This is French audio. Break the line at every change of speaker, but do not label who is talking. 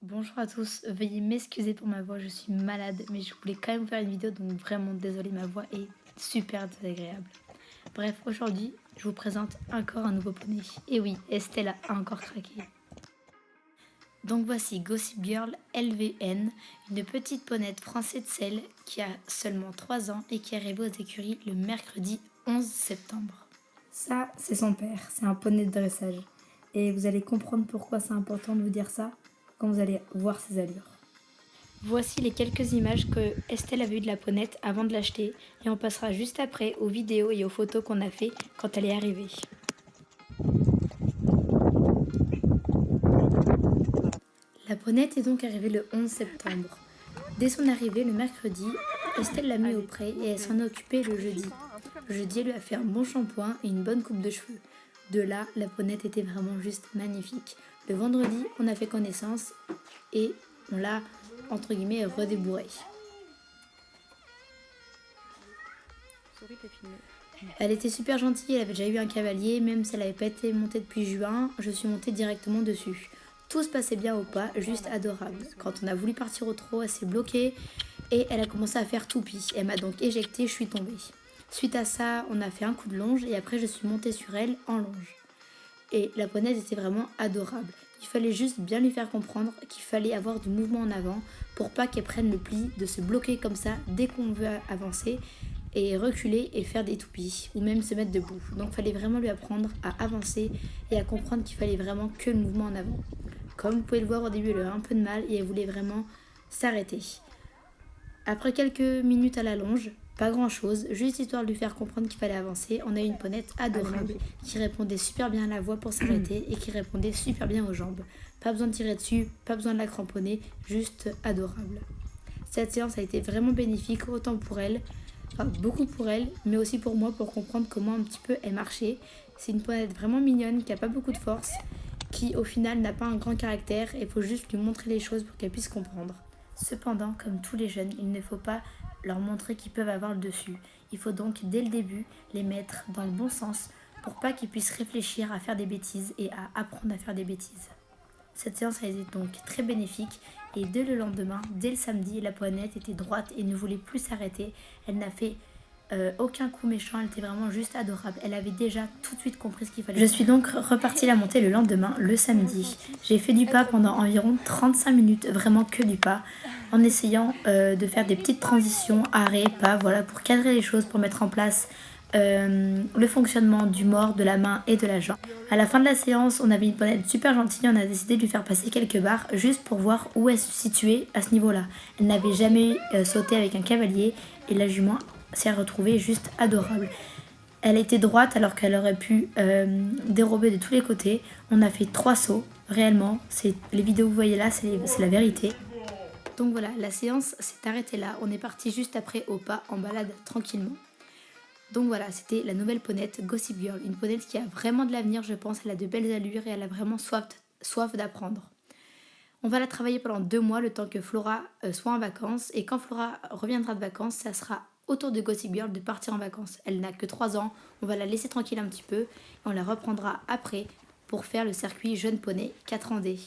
Bonjour à tous, veuillez m'excuser pour ma voix, je suis malade, mais je voulais quand même vous faire une vidéo, donc vraiment désolée, ma voix est super désagréable. Bref, aujourd'hui, je vous présente encore un nouveau poney. Et oui, Estelle a encore craqué. Donc voici Gossip Girl LVN, une petite ponette française de sel qui a seulement 3 ans et qui est arrivée aux écuries le mercredi 11 septembre. Ça, c'est son père, c'est un poney de dressage. Et vous allez comprendre pourquoi c'est important de vous dire ça quand vous allez voir ses allures. Voici les quelques images que Estelle avait eues de la ponette avant de l'acheter et on passera juste après aux vidéos et aux photos qu'on a fait quand elle est arrivée. La ponette est donc arrivée le 11 septembre. Dès son arrivée le mercredi, Estelle l'a mis au pré et elle s'en est occupée le jeudi. Le jeudi, elle lui a fait un bon shampoing et une bonne coupe de cheveux. De là, la ponette était vraiment juste magnifique. Le vendredi, on a fait connaissance et on l'a, entre guillemets, redébourrée. Elle était super gentille, elle avait déjà eu un cavalier, même si elle n'avait pas été montée depuis juin, je suis montée directement dessus. Tout se passait bien au pas, juste adorable. Quand on a voulu partir au trot, elle s'est bloquée et elle a commencé à faire toupie. Elle m'a donc éjectée, je suis tombée. Suite à ça, on a fait un coup de longe et après je suis montée sur elle en longe. Et la ponette était vraiment adorable. Il fallait juste bien lui faire comprendre qu'il fallait avoir du mouvement en avant pour pas qu'elle prenne le pli de se bloquer comme ça dès qu'on veut avancer et reculer et faire des toupies ou même se mettre debout. Donc il fallait vraiment lui apprendre à avancer et à comprendre qu'il fallait vraiment que le mouvement en avant. Comme vous pouvez le voir au début, elle a eu un peu de mal et elle voulait vraiment s'arrêter. Après quelques minutes à la longe, pas grand chose, juste histoire de lui faire comprendre qu'il fallait avancer, on a eu une ponette adorable qui répondait super bien à la voix pour s'arrêter et qui répondait super bien aux jambes. Pas besoin de tirer dessus, pas besoin de la cramponner, juste adorable. Cette séance a été vraiment bénéfique autant pour elle, enfin beaucoup pour elle, mais aussi pour moi pour comprendre comment un petit peu elle marchait. C'est une ponette vraiment mignonne qui a pas beaucoup de force, qui au final n'a pas un grand caractère et il faut juste lui montrer les choses pour qu'elle puisse comprendre. Cependant, comme tous les jeunes, il ne faut pas leur montrer qu'ils peuvent avoir le dessus. Il faut donc dès le début les mettre dans le bon sens pour pas qu'ils puissent réfléchir à faire des bêtises et à apprendre à faire des bêtises. Cette séance a été donc très bénéfique et dès le lendemain, dès le samedi, la ponette était droite et ne voulait plus s'arrêter. Elle n'a fait aucun coup méchant, elle était vraiment juste adorable. Elle avait déjà tout de suite compris ce qu'il fallait. Je suis donc repartie la montée le lendemain, le samedi. J'ai fait du pas pendant environ 35 minutes, vraiment que du pas, en essayant de faire des petites transitions, arrêt, pas, voilà, pour cadrer les choses, pour mettre en place le fonctionnement du mort, de la main et de la jambe. À la fin de la séance, on avait une ponette super gentille, on a décidé de lui faire passer quelques barres juste pour voir où elle se situait à ce niveau-là. Elle n'avait jamais sauté avec un cavalier et la jument s'est retrouvée juste adorable. Elle était droite alors qu'elle aurait pu dérober de tous les côtés. On a fait 3 sauts, réellement. Les vidéos que vous voyez là, c'est la vérité. Donc voilà, la séance s'est arrêtée là. On est parti juste après au pas en balade tranquillement. Donc voilà, c'était la nouvelle ponette Gossip Girl. Une ponette qui a vraiment de l'avenir, je pense. Elle a de belles allures et elle a vraiment soif d'apprendre. On va la travailler pendant 2 mois, le temps que Flora soit en vacances. Et quand Flora reviendra de vacances, ça sera au tour de Gossip Girl de partir en vacances. Elle n'a que 3 ans, on va la laisser tranquille un petit peu. Et on la reprendra après pour faire le circuit Jeune Poney 4 ans D.